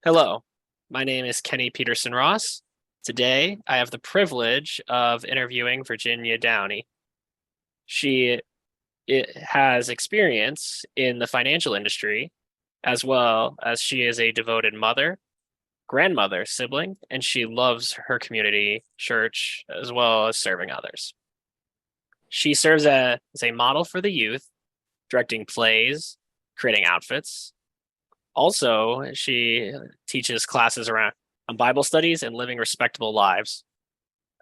Hello, my name is Kenny Peterson Ross. Today, I have the privilege of interviewing Virginia Downy. She has experience in the financial industry, as well as she is a devoted mother, grandmother, sibling, and she loves her community, church, as well as serving others. She serves as a model for the youth, directing plays, creating outfits. Also, she teaches classes around on Bible studies and living respectable lives,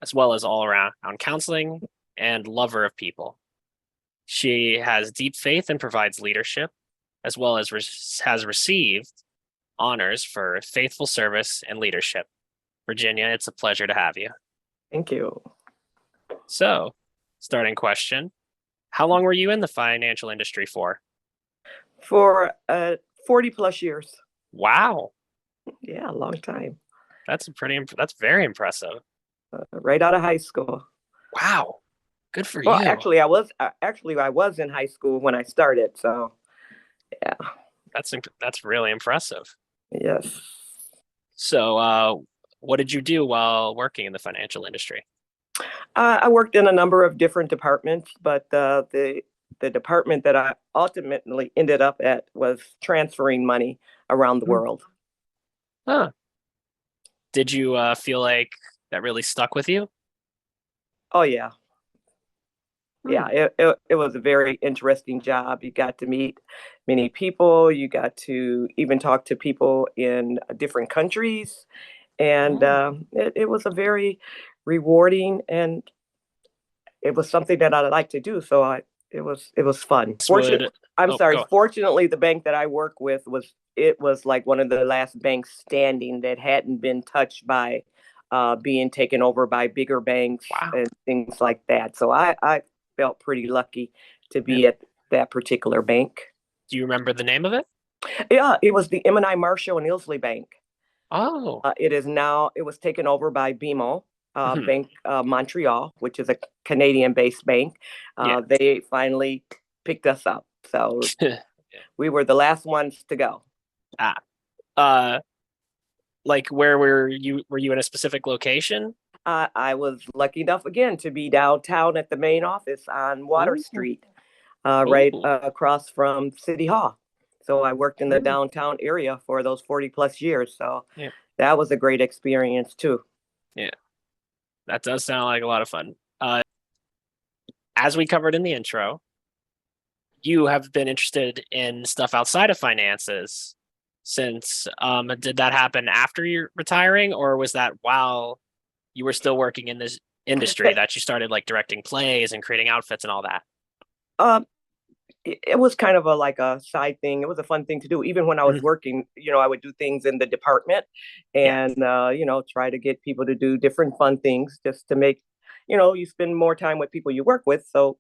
as well as all around on counseling and lover of people. She has deep faith and provides leadership, as well as has received honors for faithful service and leadership. Virginia, it's a pleasure to have you. Thank you. So, starting question: how long were you in the financial industry for? For 40 plus years. Wow, Yeah, a long time. that's very impressive. Right out of high school. Wow, good for Well, you. I was in high school when I started. So yeah, That's really impressive. yes. So, what did you do while working in the financial industry? I worked in a number of different departments, but the department that I ultimately ended up at was transferring money around the Hmm. world. Huh. Did you feel like that really stuck with you? Oh yeah, Hmm. yeah. It was a very interesting job. You got to meet many people. You got to even talk to people in different countries, and Oh, it was a very rewarding, and it was something that I like to do. So it was fun. this would. I'm Oh, sorry. go. Fortunately, the bank that I work with was like one of the last banks standing that hadn't been touched by being taken over by bigger banks Wow. and things like that. So I felt pretty lucky to Yeah. be at that particular bank. Do you remember the name of it? Yeah, it was the M&I Marshall and Ilsley Bank. Oh. It was taken over by BMO, Mhm. Bank Montreal, which is a Canadian based bank. Yeah. They finally picked us up. So Yeah. we were the last ones to go. Ah. Uh, like where were you? Were you in a specific location? I was lucky enough again to be downtown at the main office on Water Ooh. Street, right Ooh. across from City Hall. So I worked in the Ooh. downtown area for those 40 plus years. So Yeah. that was a great experience too. Yeah. That does sound like a lot of fun. As we covered in the intro, you have been interested in stuff outside of finances since did that happen after you're retiring, or was that while you were still working in this industry that you started like directing plays and creating outfits and all that? Um, it was kind of a like a side thing. It was a fun thing to do. Even when I was Mhm. working, I would do things in the department Yeah. and try to get people to do different fun things just to make, you spend more time with people you work with. So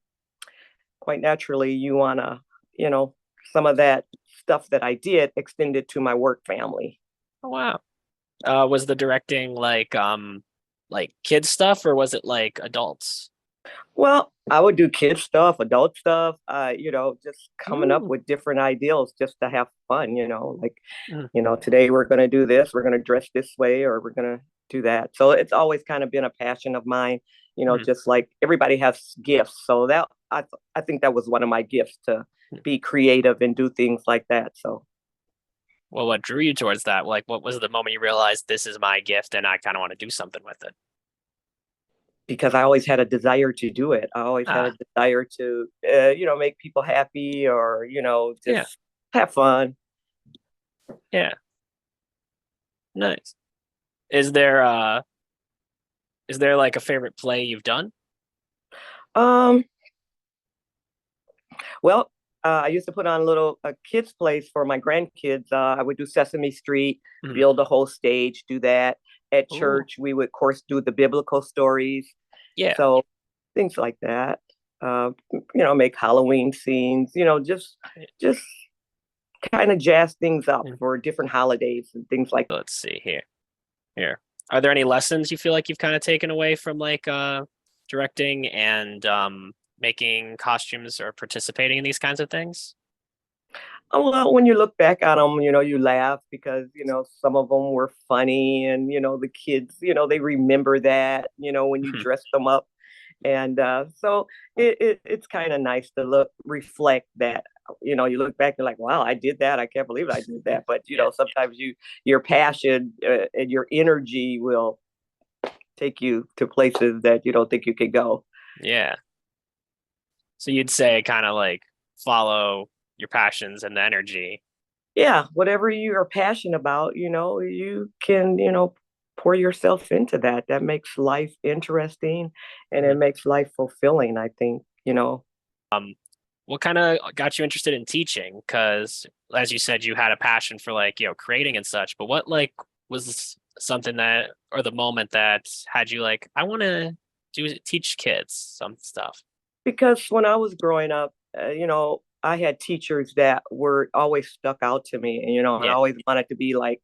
quite naturally you wanna, you know, some of that stuff that I did extended to my work family. Oh wow. Was the directing like kids stuff or was it like adults? Well, I would do kid stuff, adult stuff, just coming up Ooh. with different ideals just to have fun, like, Mm. today we're going to do this, we're going to dress this way, or we're going to do that. So it's always kind of been a passion of mine, Mm. just like everybody has gifts. So I think that was one of my gifts to Mm. be creative and do things like that. So Well, what drew you towards that? Like, what was the moment you realized this is my gift and I kind of want to do something with it? because I always had a desire to do it. I always had a Ah, desire to, make people happy or, yeah, just have fun. yeah, nice. Is there uh, is there like a favorite play you've done? Um, well, I used to put on a little kids plays for my grandkids. I would do Sesame Street, Mhm. build a whole stage, do that. At Ooh, church, we would, of course, do the biblical stories. yeah. So things like that. Make Halloween scenes. Just kind of jazz things up Mm. for different holidays and things like. Let's see here. Here, are there any lessons you feel like you've kind of taken away from like directing and making costumes or participating in these kinds of things? Well, when you look back at them, you laugh because, some of them were funny and, the kids, they remember that, when you dressed them up. And so it's kind of nice to reflect that, you look back and like, wow, I did that. I can't believe I did that. But, Yeah. sometimes your passion and your energy will take you to places that you don't think you could go. Yeah. So you'd say kind of like follow your passions and the energy. Yeah, whatever you are passionate about, you can, pour yourself into that. That makes life interesting and it Mhm. makes life fulfilling, I think. What kind of got you interested in teaching? Because as you said, you had a passion for like, creating and such, but what like was something that, or the moment that had you like, I want to teach kids some stuff. Because when I was growing up, I had teachers that were always stuck out to me, and I Yeah. always wanted to be like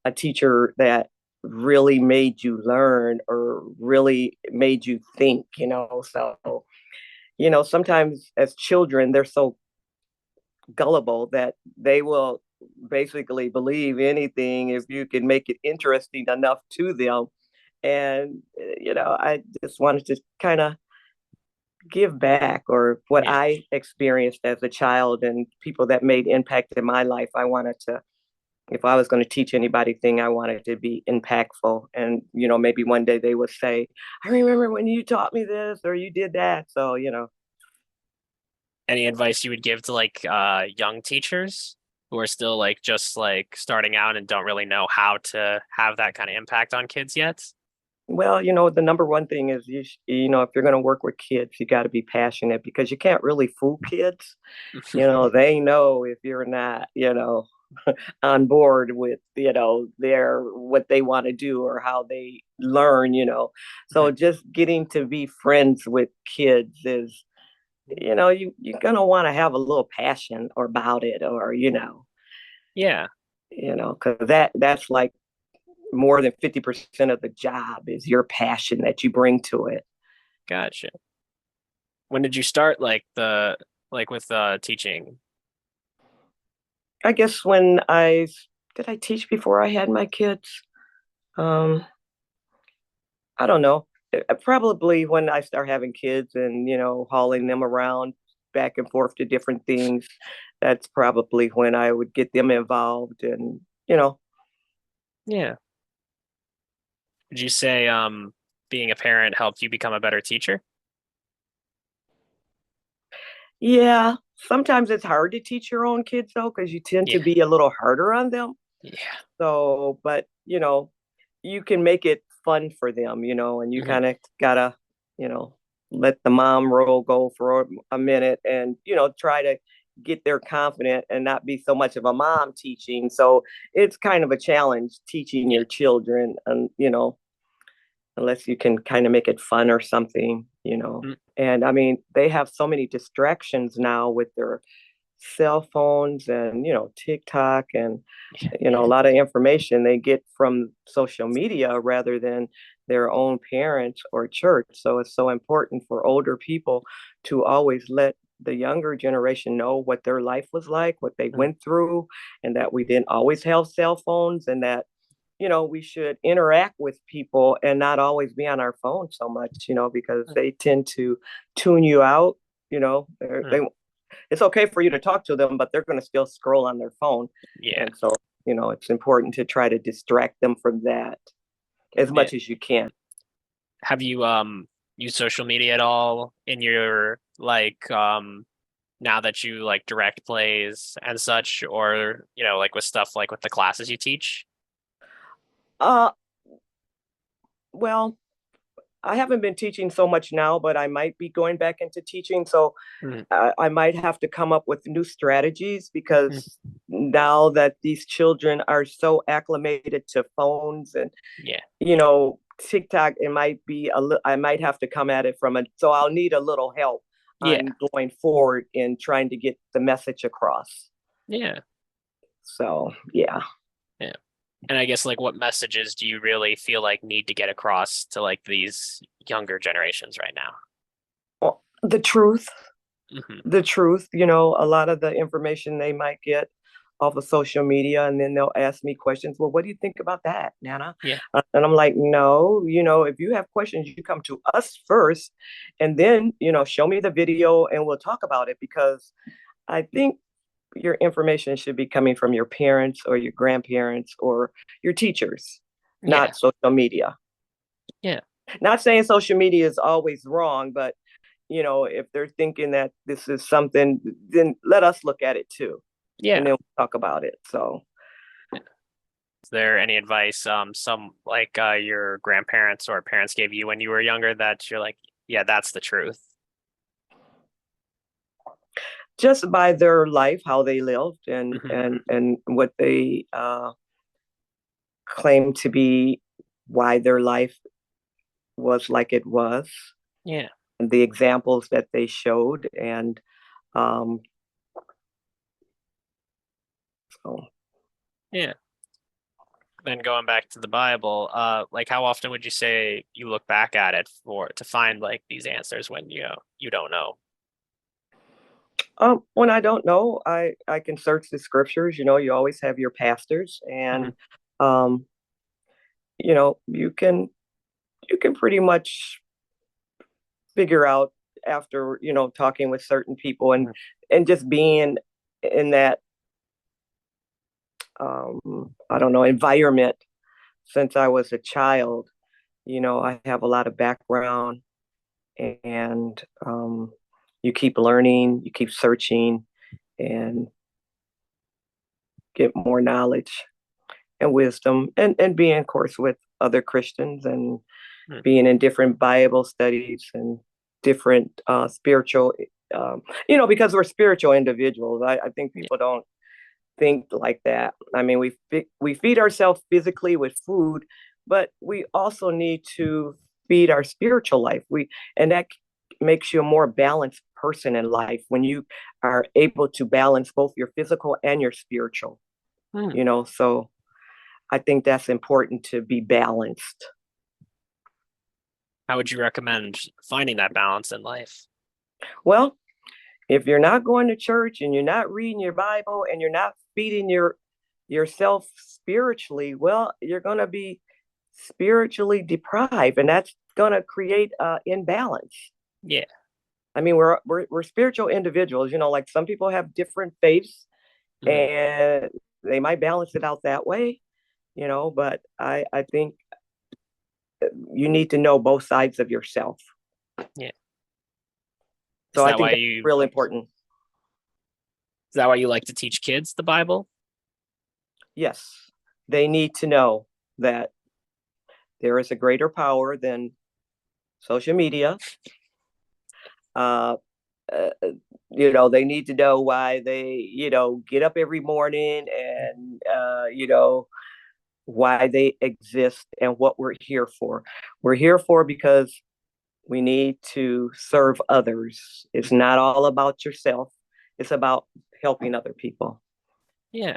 a teacher that really made you learn or really made you think. So, sometimes as children, they're so gullible that they will basically believe anything if you can make it interesting enough to them. And, I just wanted to kind of give back or what Yeah. I experienced as a child and people that made impact in my life. I wanted to, if I was going to teach anybody thing, I wanted to be impactful. And, maybe one day they would say, I remember when you taught me this or you did that. So. Any advice you would give to like young teachers who are still like just like starting out and don't really know how to have that kind of impact on kids yet? Well, the number one thing is if you're going to work with kids, you got to be passionate because you can't really fool kids. They know if you're not, on board with, their what they want to do or how they learn. So just getting to be friends with kids is, you're going to want to have a little passion about it or, Yeah, because that's like more than 50% of the job is your passion that you bring to it. gotcha. When did you start like with teaching? I guess when I did I teach before I had my kids? Um, I don't know. Probably when I start having kids and hauling them around back and forth to different things. That's probably when I would get them involved and Yeah. Would you say being a parent helped you become a better teacher? yeah. Sometimes it's hard to teach your own kids though because you tend to Yeah. be a little harder on them. Yeah. So, but you can make it fun for them, and you Hmm. kind of gotta, you know, let the mom role go for a minute and, try to get their confident and not be so much of a mom teaching. So it's kind of a challenge teaching Yeah. your children and, unless you can kind of make it fun or something. Mm. And I mean, they have so many distractions now with their cell phones and, TikTok and Yeah. a lot of information they get from social media rather than their own parents or church. So it's so important for older people to always let the younger generation know what their life was like, what they Mm. went through, and that we didn't always have cell phones and that we should interact with people and not always be on our phone so much, because they tend to tune you out. They Mm. it's okay for you to talk to them, but they're going to still scroll on their phone. Yeah. And so, it's important to try to distract them from that as Yeah. much as you can. Have you used social media at all in your like now that you like direct plays and such, or like with stuff like with the classes you teach? Uh, well, I haven't been teaching so much now, but I might be going back into teaching. So Mm. I might have to come up with new strategies Mm. because now that these children are so acclimated to phones and Yeah. TikTok, I might have to come at it so I'll need a little help Yeah. on going forward in trying to get the message across. Yeah. So, yeah. Yeah. And I guess like what messages do you really feel like need to get across to like these younger generations right now? Well, the truth, Hmm. the truth. You know, a lot of the information they might get off of social media, and then they'll ask me questions. Well, what do you think about that, Nana? Yeah. And I'm like, no, you know, if you have questions, you come to us first, and then, you know, show me the video and we'll talk about it, because I think your information should be coming from your parents or your grandparents or your teachers, Yeah. not social media. Yeah. Not saying social media is always wrong, but you know, if they're thinking that this is something, then let us look at it too, and Yeah. then we'll talk about it. So, Is there any advice, some like your grandparents or parents gave you when you were younger that you're like, yeah, that's the truth? just by their life, how they lived, and Hmm. and what they claim to be, why their life was like it was, Yeah. and the examples that they showed, and um, so Yeah. Then going back to the Bible, like how often would you say you look back at it for to find like these answers when you don't know? when I don't know, I can search the scriptures. You know, you always have your pastors, Hmm. and um, you know, you can pretty much figure out after, you know, talking with certain people, and just being in that I don't know, environment since I was a child. You know, I have a lot of background, and you keep learning, you keep searching, and get more knowledge and wisdom, and being, of course, with other Christians, and Hmm. being in different Bible studies and different spiritual, you know, because we're spiritual individuals. I think Yeah. people don't think like that. I mean, we feed ourselves physically with food, but we also need to feed our spiritual life. And that makes you a more balanced person in life when you are able to balance both your physical and your spiritual. Hmm. You know, so I think that's important, to be balanced. How would you recommend finding that balance in life? Well, if you're not going to church and you're not reading your Bible and you're not feeding yourself spiritually, well, you're going to be spiritually deprived, and that's going to create imbalance. Yeah. I mean, we're spiritual individuals. You know, like some people have different faiths, Hmm. and they might balance it out that way. You know, but I think you need to know both sides of yourself. Yeah. Is So I that think why that's you real important. is that why you like to teach kids the Bible? Yes, they need to know that there is a greater power than social media. Uh, uh, you know, they need to know why they, you know, get up every morning, and, you know, why they exist and what we're here for. We're here for because we need to serve others. It's Hmm. not all about yourself, it's about helping other people. Yeah.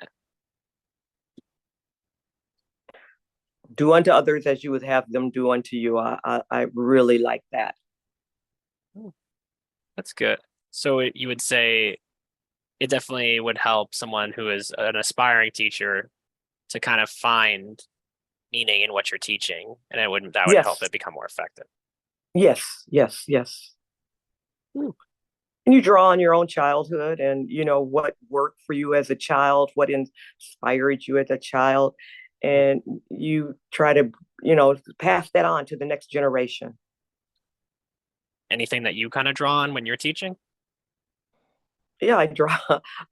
Do unto others as you would have them do unto you. I really like that. Oh, that's good. So you would say it definitely would help someone who is an aspiring teacher to kind of find meaning in what you're teaching, and that would help Yes, it become more effective. yes, yes, yes. Hmm. And you draw on your own childhood, and you know what worked for you as a child, what inspired you as a child, Mhm. and you try to, you know, pass that on to the next generation. Anything that you kind of draw on when you're teaching? Yeah, I draw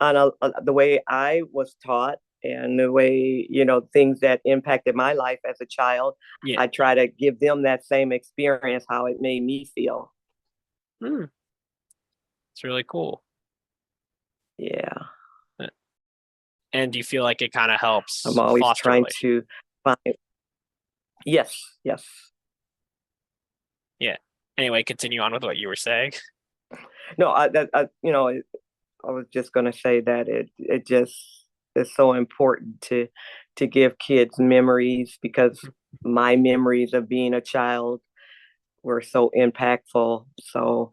on the way I was taught, and the way, you know, things that impacted my life as a child. Yeah. I try to give them that same experience, how it made me feel. Hmm. It's really cool. Yeah, And do you feel like it kind of I'm helps always foster trying relationships? to find. Yes, yes. Yeah. Anyway, continue on with what you were saying. No, you know, I was just going to say that it just is so important to give kids memories, because my memories of being a child were so impactful. So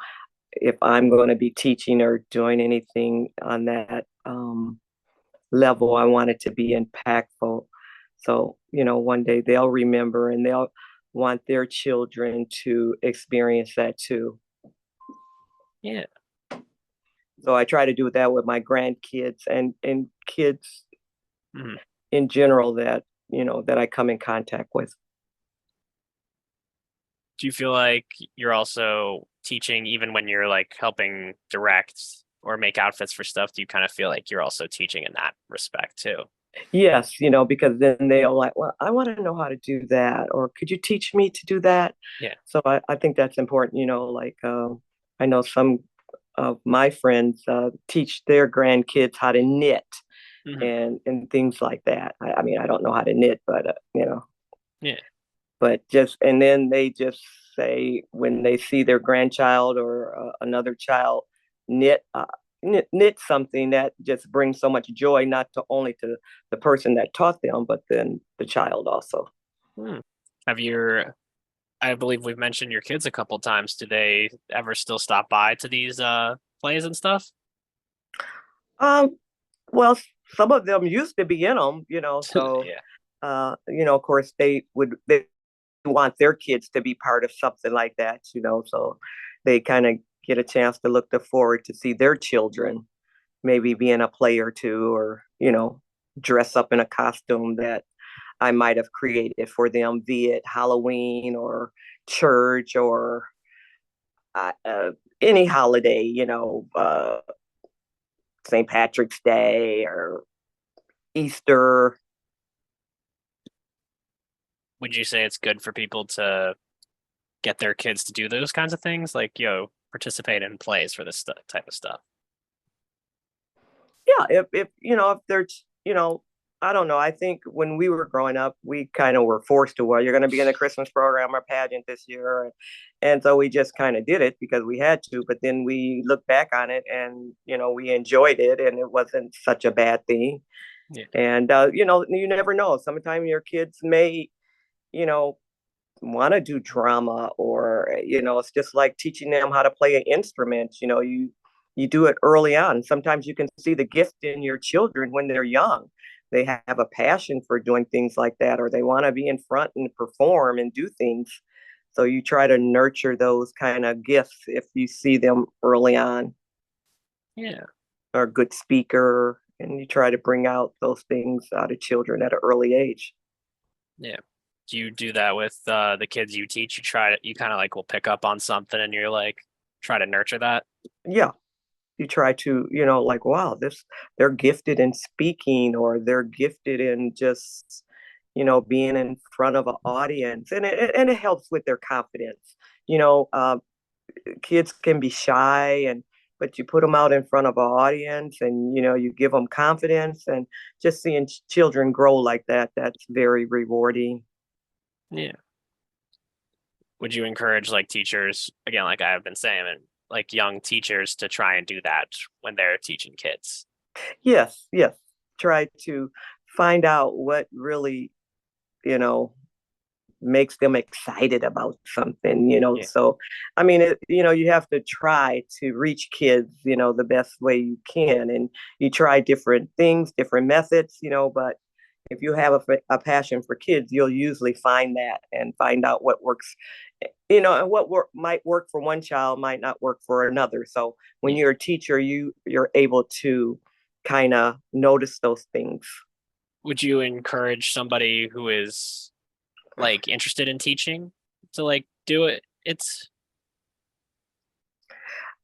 if I'm going to be teaching or doing anything on that level, I want it to be impactful. So, one day they'll remember and they'll want their children to experience that too. Yeah. So I try to do that with my grandkids and kids Mhm. in general that, that I come in contact with. Do you feel like you're also teaching even when you're like helping direct or make outfits for stuff? Do you kind of feel like you're also teaching in that respect too? Yes, because then they'll like, well, I want to know how to do that, or could you teach me to do that? Yeah. So I think that's important, like I know some of my friends teach their grandkids how to knit Hmm. and things like that. I mean, I don't know how to knit, but Yeah. but just and then they just say when they see their grandchild or another child knit, knit something that just brings so much joy, not to only to the person that taught them, but then the child also. Hmm. Have your I believe we've mentioned your kids a couple times. Do they ever still stop by to these plays and stuff? um well, some of them used to be in them, so Yeah. of course they want their kids to be part of something like that, so they kind of get a chance to look forward to see their children maybe be in a play or two, or dress up in a costume that I might have created for them, be it Halloween or church or any holiday, St. Patrick's Day or Easter. Would you say it's good for people to get their kids to do those kinds of things, like participate in plays for this type of stuff? Yeah, if if they're I don't know. I think when we were growing up, we kind of were forced to. Well, you're going to be in a Christmas program or pageant this year, and so we just kind of did it because we had to. But then we look back on it, and we enjoyed it, and it wasn't such a bad thing. Yeah. And you never know. Sometimes your kids may you know want to do drama, or it's just like teaching them how to play an instrument. You do it early on. Sometimes you can see the gift in your children when they're young. They have a passion for doing things like that, or they want to be in front and perform and do things. So you try to nurture those kind of gifts if you see them early on, Yeah. or a good speaker, and you try to bring out those things out of children at an early age. Yeah. Do you do that with the kids you teach? You kind of like will pick up on something and you're like try to nurture that. Yeah, you try to like, wow, this they're gifted in speaking, or they're gifted in just being in front of an audience, and it helps with their confidence. you know uh, Kids can be shy, and but you put them out in front of an audience, and you give them confidence, and just seeing children grow like that, that's very rewarding. Yeah. Would you encourage like teachers again, like I have been saying, and like young teachers to try and do that when they're teaching kids? Yes, yes, try to find out what really you know makes them excited about something. Yeah. So I mean, you have to try to reach kids the best way you can, and you try different things, different methods, but if you have a passion for kids, you'll usually find that and find out what works, and what might work for one child might not work for another. So when Yeah. you're a teacher, you're able to kind of notice those things. Would you encourage somebody who is like interested in teaching to like do it? It's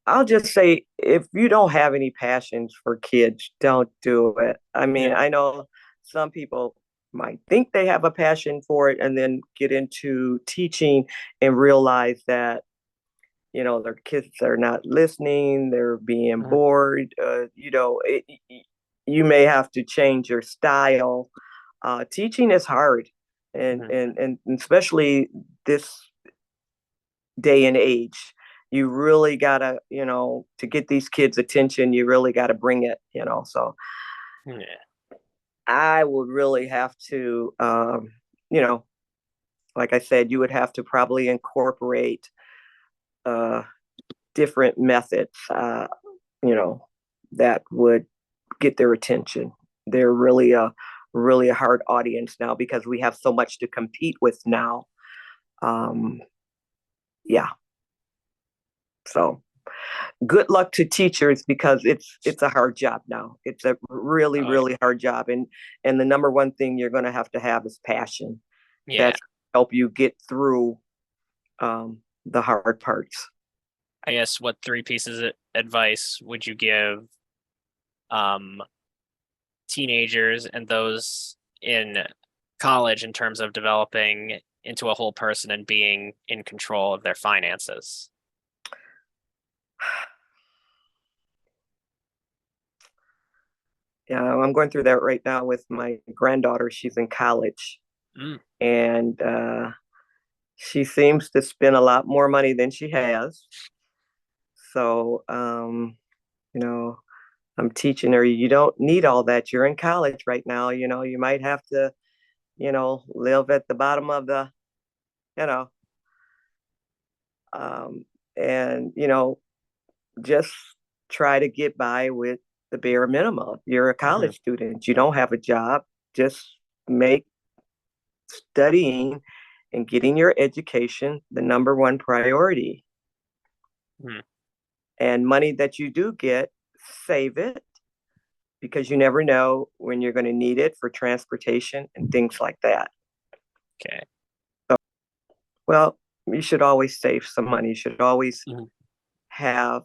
I'll just say, if you don't have any passions for kids, don't do it. I mean, yeah. I know some people might think they have a passion for it and then get into teaching and realize that, their kids are not listening, they're being Uh, bored. You may have to change your style. Teaching is hard, and, mhm. and, and especially this day and age. You really gotta, to get these kids' attention, you really gotta bring it. So Yeah. I would really have to, you know, like I said, you would have to probably incorporate uh, different methods, you know, that would get their attention. They're really a hard audience now because we have so much to compete with now. Um, yeah. So good luck to teachers because it's a hard job now. It's a Oh yeah. really hard job, and the number one thing you're going to have is passion. Yeah. That's help you get through the hard parts. I guess what three pieces of advice would you give um teenagers and those in college in terms of developing into a whole person and being in control of their finances? Yeah, I'm going through that right now with my granddaughter. She's in college, Mm, and she seems to spend a lot more money than she has. So, you know, I'm teaching her you don't need all that. You're in college right now. You might have to, live at the bottom of the, you know, um, and just try to get by with the bare minimum. You're a mhm, college student. You don't have a job. Just make studying and getting your education the number one priority. mhm. And money that you do get, save it because you never know when you're going to need it for transportation and things like that. Okay. Well, you should always save some money. You should always Mhm. have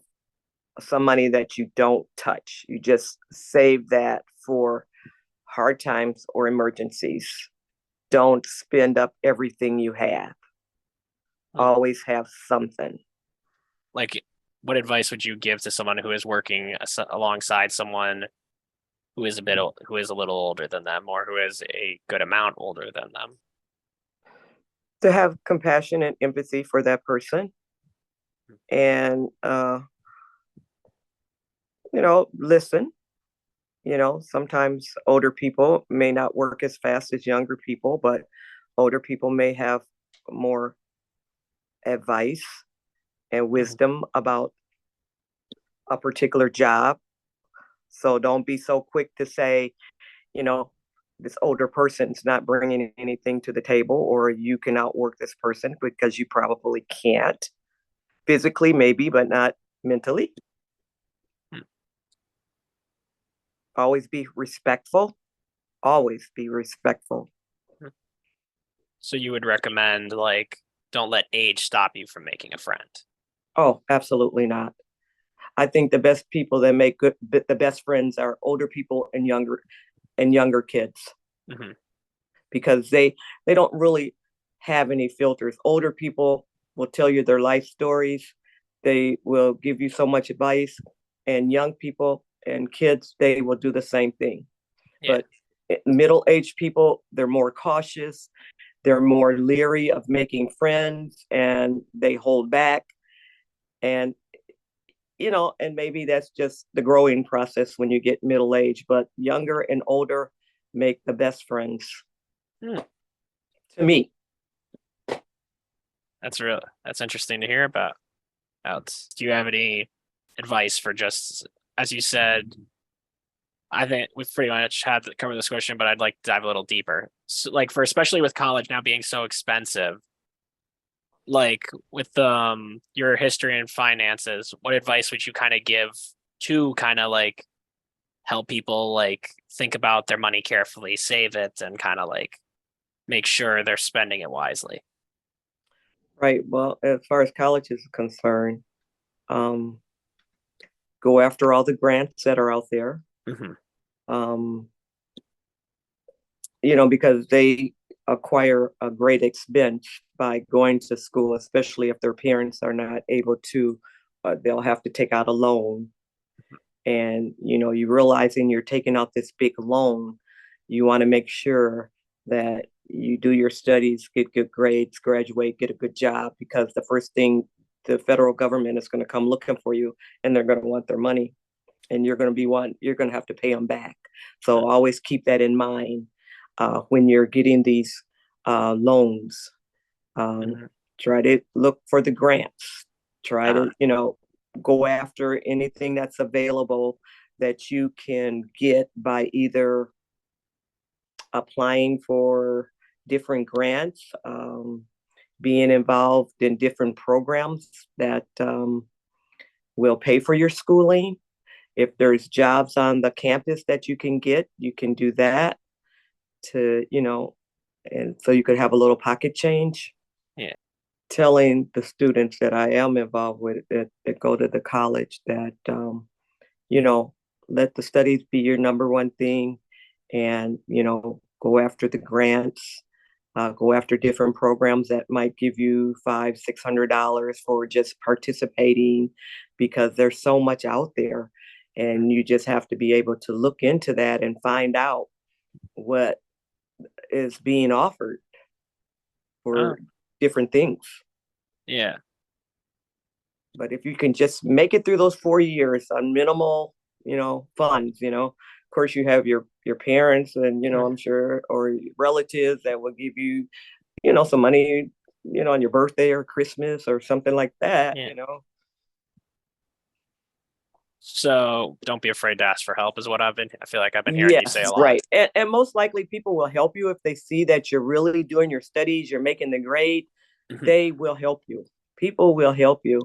some money that you don't touch. You just save that for hard times or emergencies. Don't spend up everything you have. Mm. Always have something. Like, what advice would you give to someone who is working alongside someone who is who is a little older than them, or who is a good amount older than them? To have compassion and empathy for that person and, listen. Sometimes older people may not work as fast as younger people, but older people may have more advice and Mhm. wisdom about a particular job. So don't be so quick to say, you know, this older person's not bringing anything to the table, or you can outwork this person because you probably can't. Physically, maybe, but not mentally. Mm. Always be respectful. Always be respectful. So you would recommend, like, don't let age stop you from making a friend. Oh, absolutely not. I think the best people that make the best friends are older people and younger kids Hmm. because they don't really have any filters. Older people will tell you their life stories. They will give you so much advice, and young people and kids they will do the same thing. Yeah. But middle-aged people, they're more cautious. They're more leery of making friends, and they hold back. And and maybe that's just the growing process when you get middle age, but younger and older make the best friends Hmm. to me. That's interesting to hear about. Do you have any advice for, just as you said? I think we've pretty much had to cover this question, but I'd like to dive a little deeper. So, like, for especially with college now being so expensive, like with your history and finances, what advice would you kind of give to kind of like help people like think about their money carefully, save it, and kind of like make sure they're spending it wisely? Right. Well, as far as college is concerned, um, go after all the grants that are out there. Hmm. Um, because they acquire a great expense by going to school, especially if their parents are not able to, they'll have to take out a loan. And, you realizing you're taking out this big loan, you want to make sure that you do your studies, get good grades, graduate, get a good job, because the first thing the federal government is going to come looking for you and they're going to want their money and you're going to have to pay them back. So always keep that in mind when you're getting these loans. Um, Hmm. try to look for the grants. Try Uh, to, go after anything that's available that you can get by either applying for different grants, being involved in different programs that will pay for your schooling. If there's jobs on the campus that you can get, you can do that to, and so you could have a little pocket change. Yeah. Telling the students that I am involved with that go to the college that, you know, let the studies be your number one thing and, go after the grants, go after different programs that might give you $500-600 for just participating because there's so much out there. And you just have to be able to look into that and find out what is being offered Oh, for different things. yeah. But if you can just make it through those 4 years on minimal, funds, of course you have your parents and, I'm sure, or relatives that will give you, some money, on your birthday or Christmas or something like that, Yeah. So don't be afraid to ask for help is what I feel like I've been hearing you say a Yes, lot. right. And most likely people will help you if they see that you're really doing your studies, you're making the grade, Mhm. they will help you. People will help you.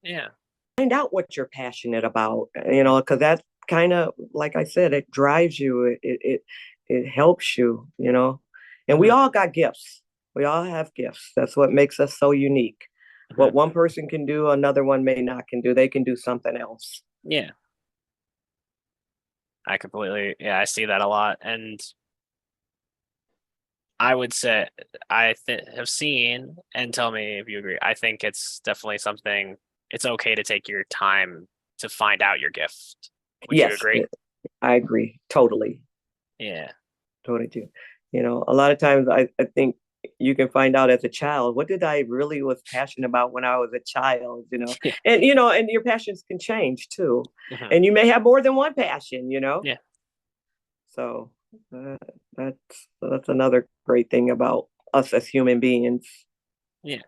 Yeah. Find out what you're passionate about, because that's kind of, like I said, it drives you, it helps you, and we Hmm. all got gifts. We all have gifts. That's what makes us so unique. Hmm. What one person can do, another one may not can do. They can do something else. Yeah. Yeah, I see that a lot. And I would say have seen, and tell me if you agree. I think it's definitely something, it's okay to take your time to find out your gift. Would you Yes, agree? I agree. Totally. Yeah. Totally do. A lot of times I think you can find out as a child, what did I really was passionate about when I was a child, Yeah. and your passions can change too. Hmm. And you may have more than one passion, Yeah. So uh, that's another great thing about us as human beings. Yeah.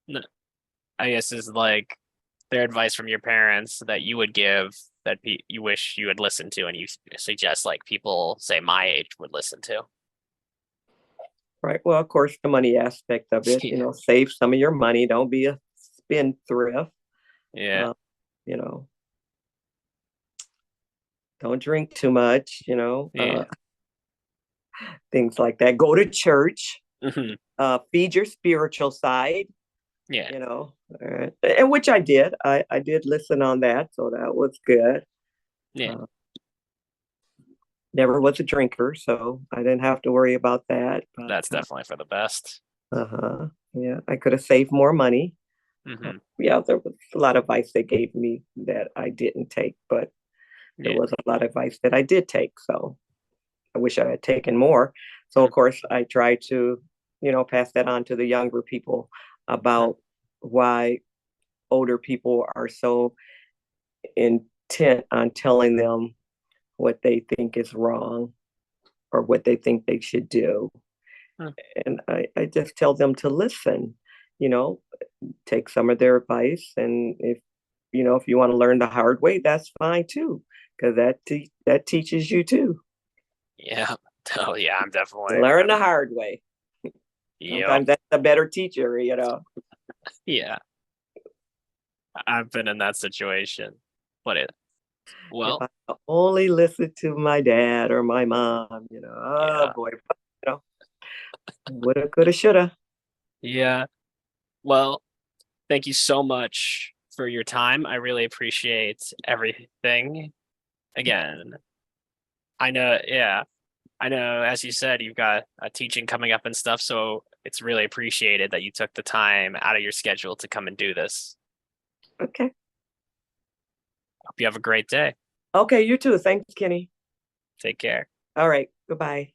No, I guess is like their advice from your parents that you would give that you wish you had listened to and you suggest like people say my age would listen to. Right. Well, of course, the money aspect of it, Yeah. save some of your money. Don't be a spendthrift. Yeah. Uh, you know, don't drink too much, Yeah. things like that. Go to church, Hmm. feed your spiritual side, Yeah. and which I did. I did listen on that, so that was good. Yeah. Uh, Never was a drinker, so I didn't have to worry about that. But That's definitely for the best. uh-huh, yeah, I could have saved more money. Hmm. Yeah, there was a lot of advice they gave me that I didn't take, but there Yeah. was a lot of advice that I did take. So I wish I had taken more. So of Mhm. course I try to, pass that on to the younger people about why older people are so intent on telling them what they think is wrong or what they think they should do. Mhm. And I just tell them to listen, you know, take some of their advice. And if you want to learn the hard way, that's fine too, because that teaches you too. Yeah. Oh yeah, I'm definitely Learn the hard way. yep. Sometimes that's a better teacher. Yeah. I've been in that situation. But it If well, I only listened to my dad or my mom, oh yeah. boy, woulda, coulda, shoulda. Yeah. Well, thank you so much for your time. I really appreciate everything. Again, I know, yeah. I know, as you said, you've got a teaching coming up and stuff, so it's really appreciated that you took the time out of your schedule to come and do this. Okay. Hope you have a great day. Okay, you too. Thanks, Kenny. Take care. All right. Goodbye.